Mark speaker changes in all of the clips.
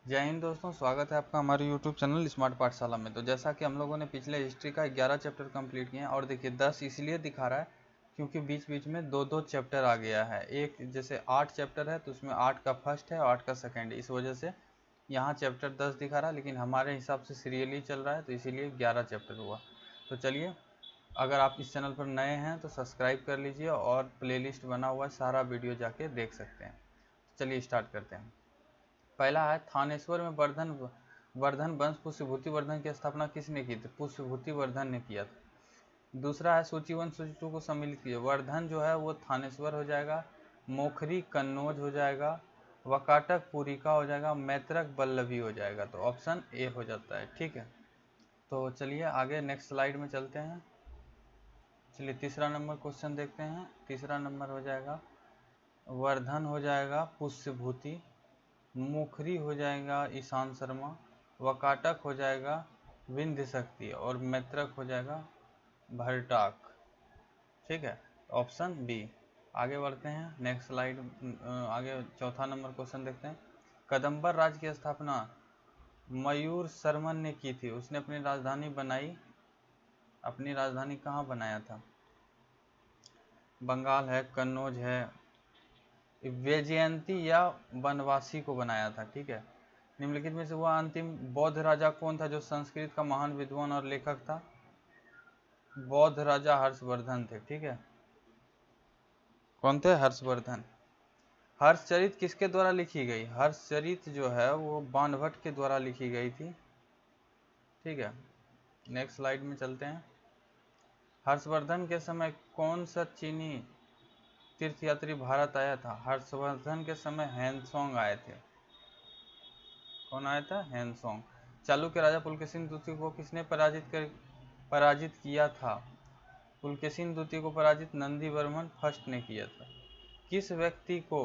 Speaker 1: जय हिंद दोस्तों, स्वागत है आपका हमारे YouTube चैनल स्मार्ट पाठशाला में। तो जैसा कि हम लोगों ने पिछले हिस्ट्री का 11 चैप्टर कंप्लीट किए हैं और देखिए 10 इसलिए दिखा रहा है क्योंकि बीच बीच में दो दो चैप्टर आ गया है। एक जैसे 8 चैप्टर है तो उसमें 8 का फर्स्ट है और 8 का सेकंड है, इस वजह से यहाँ चैप्टर 10 दिखा रहा है, लेकिन हमारे हिसाब से सीरियली चल रहा है तो इसीलिए 11 चैप्टर हुआ। तो चलिए, अगर आप इस चैनल पर नए हैं तो सब्सक्राइब कर लीजिए और प्लेलिस्ट बना हुआ है, सारा वीडियो जाके देख सकते हैं। तो चलिए स्टार्ट करते हैं। पहला है थानेश्वर में वर्धन वंश पुष्यभूति वर्धन की स्थापना किसने की थी? पुष्यभूति वर्धन ने किया था। दूसरा है सूचीवन सूची को सम्मिलित किया। वर्धन जो है वो थानेश्वर हो जाएगा, मोखरी कन्नौज हो जाएगा, वकाटक पुरिका हो जाएगा, मैत्रक बल्लभी हो जाएगा। तो ऑप्शन ए हो जाता है। ठीक है, तो चलिए आगे नेक्स्ट स्लाइड में चलते हैं। चलिए तीसरा नंबर क्वेश्चन देखते हैं। तीसरा नंबर हो जाएगा वर्धन हो जाएगा पुष्यभूति, मुखरी हो जाएगा ईशान शर्मा, वकाटक हो जाएगा विंध्य शक्ति और मैत्रक हो जाएगा भरटाक। ठीक है, ऑप्शन बी। आगे बढ़ते हैं नेक्स्ट स्लाइड। आगे चौथा नंबर क्वेश्चन देखते हैं। कदम्बर राज्य की स्थापना मयूर शर्मन ने की थी। उसने अपनी राजधानी बनाई, अपनी राजधानी कहाँ बनाया था? बंगाल है, कन्नौज है, वैजयंती या बनवासी को बनाया था। ठीक है, निम्नलिखित में से वह अंतिम बौद्ध राजा कौन था जो संस्कृत का महान विद्वान और लेखक था? बौद्ध राजा हर्षवर्धन थे। ठीक है, कौन थे? हर्षवर्धन। हर्षचरित किसके द्वारा लिखी गई? हर्षचरित जो है वो बाणभट्ट के द्वारा लिखी गई थी। ठीक है, नेक्स्ट स्लाइड में चलते हैं। हर्षवर्धन के समय कौन सा चीनी तीर्थयात्री भारत आया था? हर्षवर्धन के समय हैंसोंग आए थे। कौन आया था? हैंसोंग। चालुक्य राजा पुलकेशिन द्वितीय को किसने पराजित किया था? पुलकेशिन द्वितीय को पराजित नंदीवर्मन फर्स्ट ने किया था। किस व्यक्ति को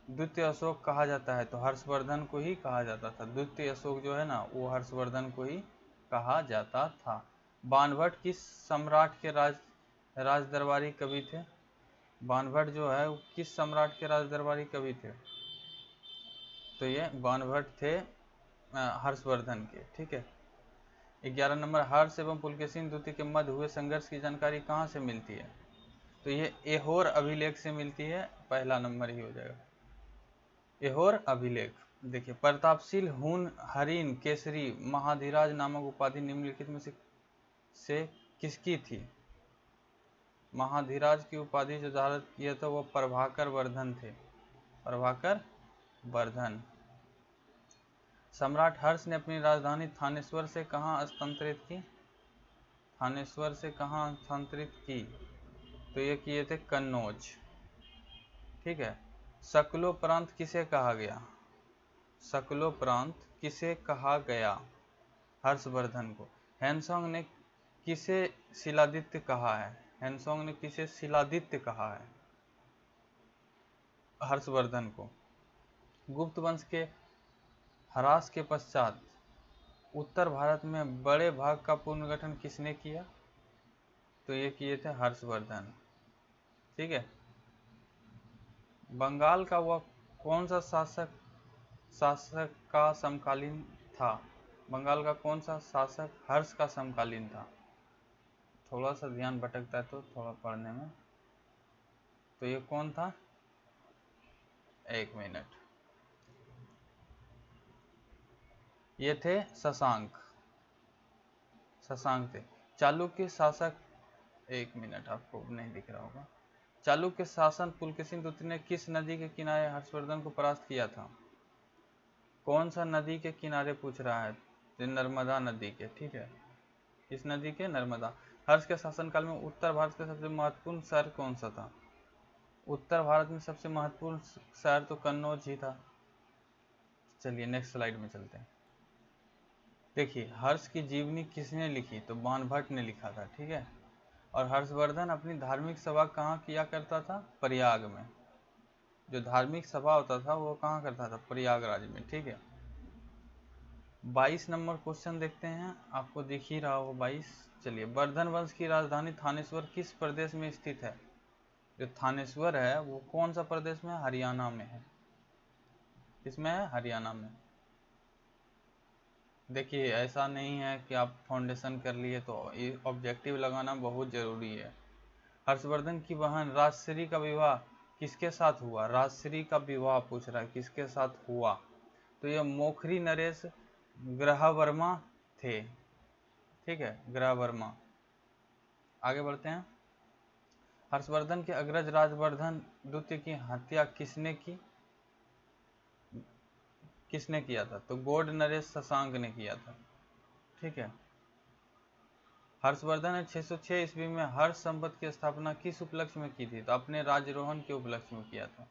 Speaker 1: द्वितीय अशोक कहा जाता है? तो हर्षवर्धन को ही कहा जाता था। द्वितीय अशोक जो है ना वो हर्षवर्धन को ही कहा जाता था। बाणभट्ट किस सम्राट के राज दरबारी कवि थे? बाणभट्ट जो है वो किस सम्राट के राज दरबारी कवि थे? तो ये बाणभट्ट थे हर्षवर्धन के। ठीक है, 11 नंबर हर्ष एवं पुलकेशिन द्वितीय के मध्य हुए संघर्ष की जानकारी कहाँ से मिलती है? तो ये एहोर अभिलेख से मिलती है। पहला नंबर ही हो जाएगा एहोर अभिलेख। देखिए, प्रतापशील हुन हरिन केसरी महाधिराज नामक उपाधि निम्नलिखित में से किसकी थी? महाधिराज की उपाधि जो धारण किया था वो प्रभाकर वर्धन थे। प्रभाकर वर्धन। सम्राट हर्ष ने अपनी राजधानी थानेश्वर से कहाँ स्थानांतरित की? थानेश्वर से कहाँ स्थानांतरित की? तो ये किए थे कन्नौज। ठीक है, सकलो प्रांत किसे कहा गया? सकलो प्रांत किसे कहा गया? हर्षवर्धन को। हैंसोंग ने किसे शिलादित्य कहा है? हैंसोंग ने किसे शिलादित्य कहा है? हर्षवर्धन को। गुप्त वंश के ह्रास के पश्चात उत्तर भारत में बड़े भाग का पुनर्गठन किसने किया? तो ये किए थे हर्षवर्धन। ठीक है, बंगाल का वह कौन सा शासक का समकालीन था? बंगाल का कौन सा शासक हर्ष का समकालीन था? थोड़ा सा ध्यान भटकता है तो थोड़ा पढ़ने में। तो ये कौन था? एक मिनट, ये थे शशांक। शशांक थे। चालुक्य शासक, एक मिनट आपको नहीं दिख रहा होगा। चालुक्य शासन पुलकेशिन द्वितीय ने किस नदी के किनारे हर्षवर्धन को परास्त किया था? कौन सा नदी के किनारे पूछ रहा है? तो नर्मदा नदी के। ठीक है, इस नदी के नर्मदा। हर्ष के शासनकाल में उत्तर भारत का सबसे महत्वपूर्ण शहर कौन सा था? उत्तर भारत में सबसे महत्वपूर्ण शहर तो कन्नौज ही था। चलिए नेक्स्ट स्लाइड में चलते हैं। देखिए, हर्ष की जीवनी किसने लिखी? तो बाणभट्ट ने लिखा था। ठीक है, और हर्षवर्धन अपनी धार्मिक सभा कहाँ किया करता था? प्रयाग में। जो धार्मिक सभा होता था वो कहाँ करता था? प्रयागराज में। ठीक है, 22 नंबर क्वेश्चन देखते हैं। आपको दिख ही रहा हो 22। चलिए, वर्धन वंश की राजधानी थानेश्वर किस प्रदेश में स्थित है? जो थानेश्वर है वो कौन सा प्रदेश में है? हरियाणा में है। किसमें है? हरियाणा में। देखिए ऐसा नहीं है कि आप फाउंडेशन कर लिए तो ऑब्जेक्टिव लगाना बहुत ज़रूरी है। हर्षवर्धन की बहन राजश्री का विवाह किसके साथ हुआ? राजश्री का विवाह पूछ रहा है, किसके साथ हुआ? तो ये मोखरी नरेश ग्रहवर्मा थे। ठीक है, ग्रहवर्मा। आगे बढ़ते हैं। हर्षवर्धन के अग्रज राजवर्धन द्वितीय की हत्या किसने की? किसने किया था? तो गौड़ नरेश शशांक ने किया था। ठीक है। हर्षवर्धन ने 606 ईस्वी में हर्ष संवत की स्थापना किस उपलक्ष्य में की थी? तो अपने राज्यरोहण के उपलक्ष्य में किया था।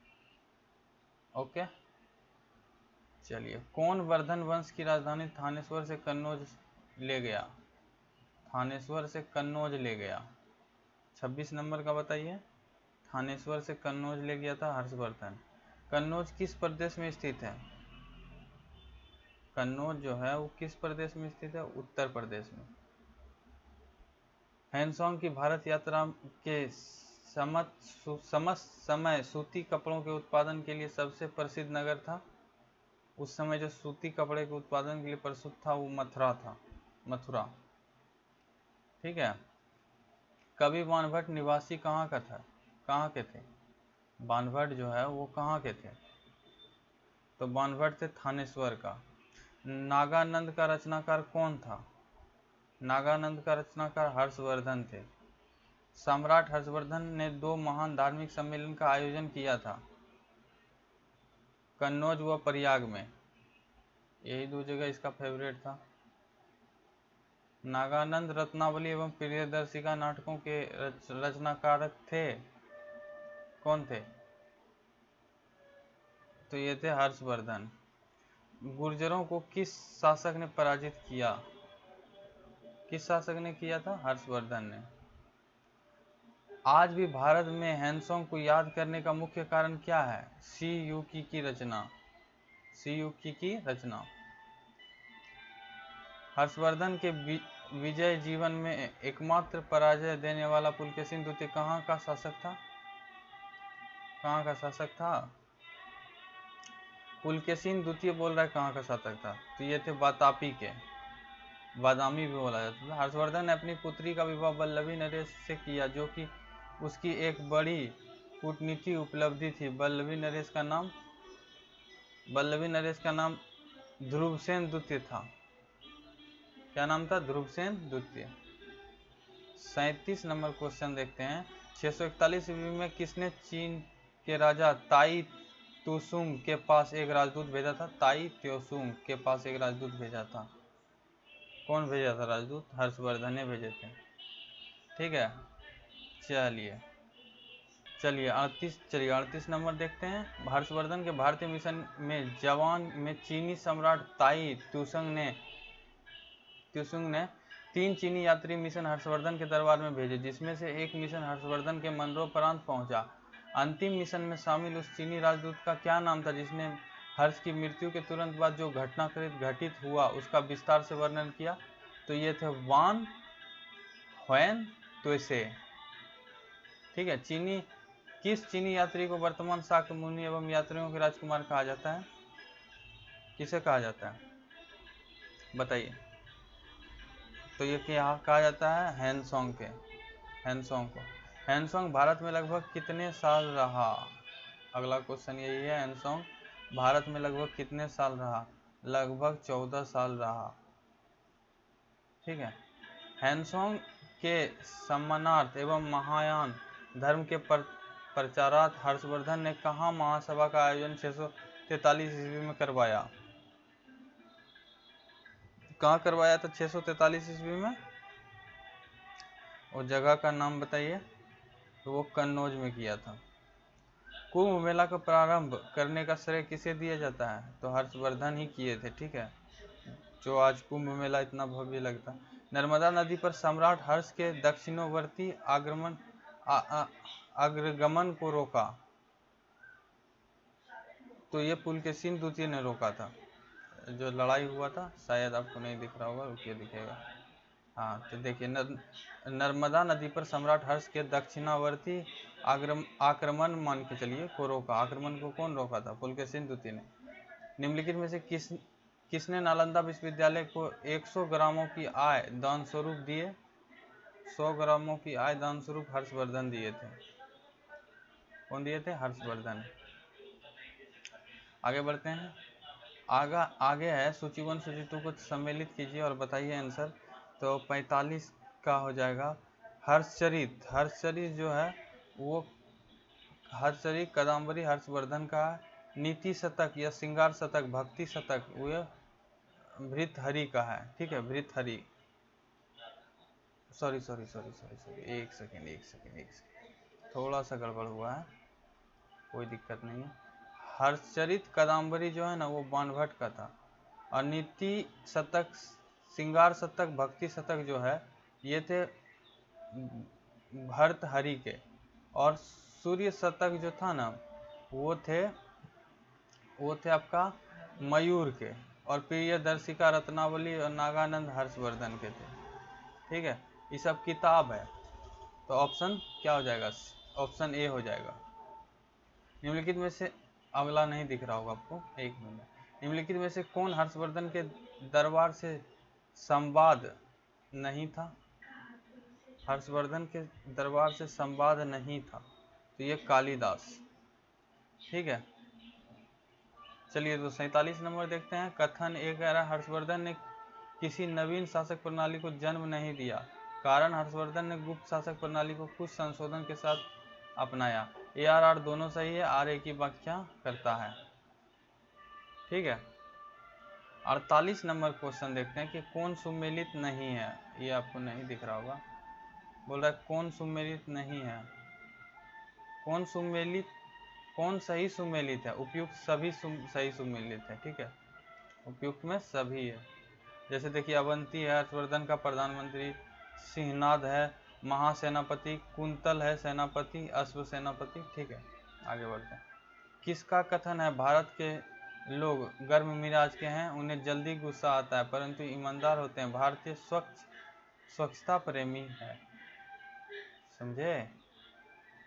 Speaker 1: ओके, चलिए। कौन वर्धन वंश की राजधानी थानेश्वर से कन्नौज ले गया? थानेश्वर से कन्नौज ले गया। 26 नंबर का बताइए। थानेश्वर से कन्नौज ले गया था हर्षवर्धन। कन्नौज किस प्रदेश में स्थित है? कन्नौज जो है वो किस प्रदेश में स्थित है? उत्तर प्रदेश में। हैनसोंग की भारत यात्रा के समस्त समय सूती कपड़ों के उत्पादन के लिए सबसे प्रसिद्ध नगर था? उस समय जो सूती कपड़े के उत्पादन के लिए प्रसिद्ध था वो मथुरा था। मथुरा। ठीक है। कवि बाणभट्ट निवासी कहाँ का था? कहाँ के थे? बाणभट्ट जो है वो कहाँ के थे? तो बाणभट्ट थे थानेश्वर का। नागानंद का रचनाकार कौन था? नागानंद का रचनाकार हर्षवर्धन थे। सम्राट हर्षवर्धन ने 2 महान धार्मिक सम्मेलन का आयोजन किया था, कन्नौज व प्रयाग में। यही 2 जगह इसका फेवरेट था। नागानंद रत्नावली एवं प्रियदर्शिका नाटकों के रचनाकार थे। कौन थे? तो ये थे हर्षवर्धन। गुर्जरों को किस शासक ने पराजित किया? किस शासक ने किया था? हर्षवर्धन ने। आज भी भारत में हैनसोंग को याद करने का मुख्य कारण क्या है? सी युकी की रचना। सी युकी की रचना। हर्षवर्धन के विजय जीवन में एकमात्र पराजय देने वाला पुलकेशिन द्वितीय कहाँ का शासक था? कहाँ का शासक था? पुलकेशिन द्वितीय बोल रहा है कहाँ का शासक था? तो ये थे वातापी के। बादामी भी बोला जाता था। हर्षवर्धन ने अपनी पुत्री का विवाह वल्लभी नरेश से किया, जो कि उसकी एक बड़ी कूटनीतिक उपलब्धि थी। वल्लभी नरेश का नाम ध्रुवसेन द्वितीय था। क्या नाम था? ध्रुवसेन द्वितीय। 37 नंबर क्वेश्चन देखते हैं। 641 ईस्वी में किसने चीन के राजा ताई त्सुंग के पास एक राजदूत भेजा था? ताई त्सुंग के पास एक राजदूत भेजा था। कौन भेजा था राजदूत? हर्षवर्धन ने भेजे थे। ठीक है। चलिए 38 नंबर देखते हैं। हर्षवर्धन के भारतीय मिशन में जवान में चीनी सम्राट ताई त्सुंग ने 3 चीनी यात्री मिशन हर्षवर्धन के दरबार में भेजे, जिसमें से एक मिशन हर्षवर्धन के मनरो प्रांत पहुंचा। अंतिम मिशन में शामिल उस चीनी राजदूत का क्या नाम था जिसने हर्ष की मृत्यु के तुरंत बाद जो घटित हुआ उसका विस्तार से वर्णन किया? तो ये थे वान ह्वेन त्वेसे। ठीक है। किस चीनी यात्री को वर्तमान शाक्य मुनि एवं यात्रियों के राजकुमार कहा जाता है? किसे कहा जाता है? बताइए। तो ये क्या कहा जाता है? हैनसोंग को। हैनसोंग भारत में लगभग कितने साल रहा? अगला क्वेश्चन यही है। हैनसोंग भारत में लगभग कितने साल रहा? लगभग 14 साल रहा। ठीक है। हैनसोंग के सम्मानार्थ एवं महायान धर्म के प्रचारार्थ हर्षवर्धन ने कहाँ महासभा का आयोजन 643 ईस्वी में करवाया? कहाँ करवाया था 643 ईस्वी में? और जगह का नाम बताइए। तो वो कन्नौज में किया था। कुंभ मेला का प्रारंभ करने का श्रेय किसे दिया जाता है? तो हर्षवर्धन ही किए थे। ठीक है, जो आज कुंभ मेला इतना भव्य लगता है। नर्मदा नदी पर सम्राट हर्ष के दक्षिणवर्ती अग्रगमन को रोका? तो ये पुलकेशिन द्वितीय ने रोका था। जो लड़ाई हुआ था, शायद आपको नहीं दिख रहा होगा, रुकिए दिखेगा। हाँ, तो देखिए नर्मदा नदी पर सम्राट हर्ष के दक्षिणावर्ती आक्रमण मान के चलिए को रोका। आक्रमण को कौन रोका था? पुलकेशिन द्वितीय ने। निम्नलिखित में से किसने नालंदा विश्वविद्यालय को 100 ग्रामों की आय दान स्वरूप दिए? 100 ग्रामों की आय दान स्वरूप हर्षवर्धन दिए थे। कौन दिए थे? हर्षवर्धन। आगे बढ़ते हैं। आगे है सूची 1 सूची 2 को सम्मिलित कीजिए और बताइए आंसर। तो 45 का हो जाएगा हर्षचरित। हर्षचरित जो है वो हर्षचरित कादम्बरी हर्षवर्धन का नीति शतक या श्रृंगार शतक भक्ति शतक वो भृतहरि का है। ठीक है, भृतहरि। सॉरी एक सेकेंड थोड़ा सा गड़बड़ हुआ है, कोई दिक्कत नहीं है। हर्षचरित कादम्बरी जो है ना वो बाणभट्ट का था, और नीति शतक श्रृंगार शतक भक्ति शतक जो है ये थे भर्तहरि के, और सूर्य शतक जो था ना वो थे आपका मयूर के, और प्रियदर्शिका रत्नावली और नागानंद हर्षवर्धन के थे। ठीक है, ये सब किताब है। तो ऑप्शन क्या हो जाएगा? ऑप्शन ए हो जाएगा। निम्नलिखित में से अगला नहीं दिख रहा होगा आपको, एक मिनट। निम्नलिखित में से कौन हर्षवर्धन के दरबार से संवाद नहीं था? हर्षवर्धन के दरबार से संवाद नहीं था, तो ये कालिदास। ठीक है, चलिए तो 47 नंबर देखते हैं। कथन एक कह रहा है हर्षवर्धन ने किसी नवीन शासक प्रणाली को जन्म नहीं दिया, कारण हर्षवर्धन ने गुप्त शासक प्रणाली को कुछ संशोधन के साथ अपनाया। ए आर दोनों सही है, आर ए की व्याख्या करता है। ठीक है, 48 नंबर क्वेश्चन देखते हैं कि कौन सुमेलित नहीं है। ये आपको नहीं दिख रहा होगा, बोल रहा है कौन सुमेलित नहीं है। कौन सही सुमेलित है? उपयुक्त सभी सही सुमेलित है। ठीक है, उपयुक्त में सभी है। जैसे देखिए अवंती है हर्षवर्धन का प्रधानमंत्री, सिंहनाद है महासेनापति, कुंतल है सेनापति, अश्व सेनापति। ठीक है, आगे बढ़ते हैं। किसका कथन है भारत के लोग गर्म मिजाज के हैं, उन्हें जल्दी गुस्सा आता है परंतु ईमानदार होते हैं, भारतीय स्वच्छता प्रेमी है? समझे?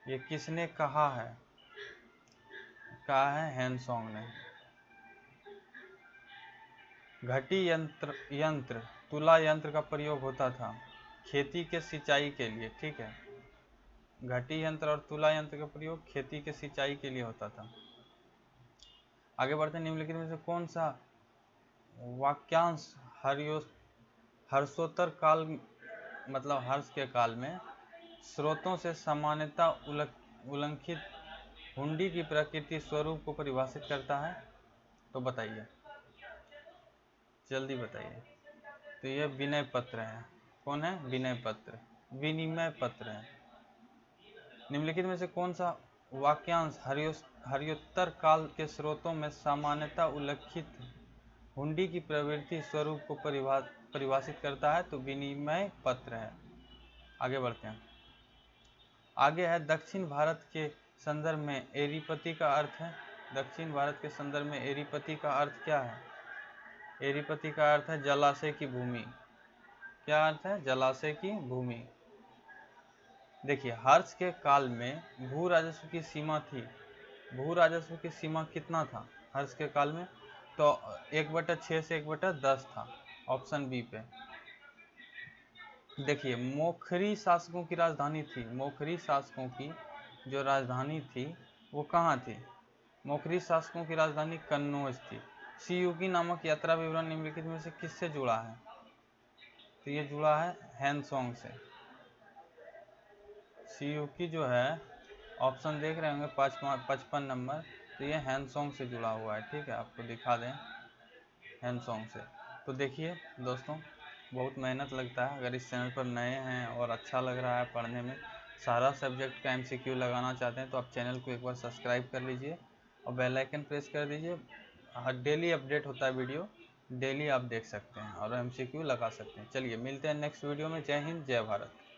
Speaker 1: ये किसने कहा है? कहा है हैनसोंग ने। घटी यंत्र तुला यंत्र का प्रयोग होता था खेती के सिंचाई के लिए। ठीक है, घटी यंत्र और तुला यंत्र का प्रयोग खेती के सिंचाई के लिए होता था। आगे बढ़ते हैं। निम्नलिखित में से कौन सा वाक्यांश हर्षोत्तर काल मतलब हर्ष के काल में स्रोतों से सामान्यता उल्लंघित हुंडी की प्रकृति स्वरूप को परिभाषित करता है? तो बताइए, जल्दी बताइए। तो ये विनय पत्र है। कौन है? विनय पत्र, विनिमय पत्र है। निम्नलिखित में से कौन सा वाक्यांश हर्षोत्तर काल के स्रोतों में सामान्यता उल्लिखित हुंडी की प्रवृत्ति स्वरूप को परिभाषित करता है? तो विनिमय पत्र है। आगे बढ़ते हैं। आगे है दक्षिण भारत के संदर्भ में एरीपति का अर्थ है। दक्षिण भारत के संदर्भ में एरीपति का अर्थ क्या है? एरीपति का अर्थ है जलाशय की भूमि। क्या अर्थ है? जलाशय की भूमि। देखिए हर्ष के काल में भू राजस्व की सीमा थी। भू राजस्व की सीमा कितना था हर्ष के काल में? तो 1/6 से 1/10 था। ऑप्शन बी पे। देखिए मोखरी शासकों की राजधानी थी। मोखरी शासकों की जो राजधानी थी वो कहाँ थी? मोखरी शासकों की राजधानी कन्नौज थी। सीयूकी नामक यात्रा विवरण निम्नलिखित में से किससे जुड़ा है? तो ये जुड़ा है हैनसोंग से। सीयूकी जो है ऑप्शन देख रहे होंगे 55 नंबर, तो ये हैनसोंग से जुड़ा हुआ है। ठीक है, आपको दिखा दें हैनसोंग से। तो देखिए दोस्तों बहुत मेहनत लगता है। अगर इस चैनल पर नए हैं और अच्छा लग रहा है पढ़ने में, सारा सब्जेक्ट का MCQ लगाना चाहते हैं तो आप चैनल को एक बार सब्सक्राइब कर लीजिए और बेल आइकन प्रेस कर दीजिए। डेली अपडेट होता है वीडियो, डेली आप देख सकते हैं और MCQ लगा सकते हैं। चलिए मिलते हैं नेक्स्ट वीडियो में। जय हिंद, जय भारत।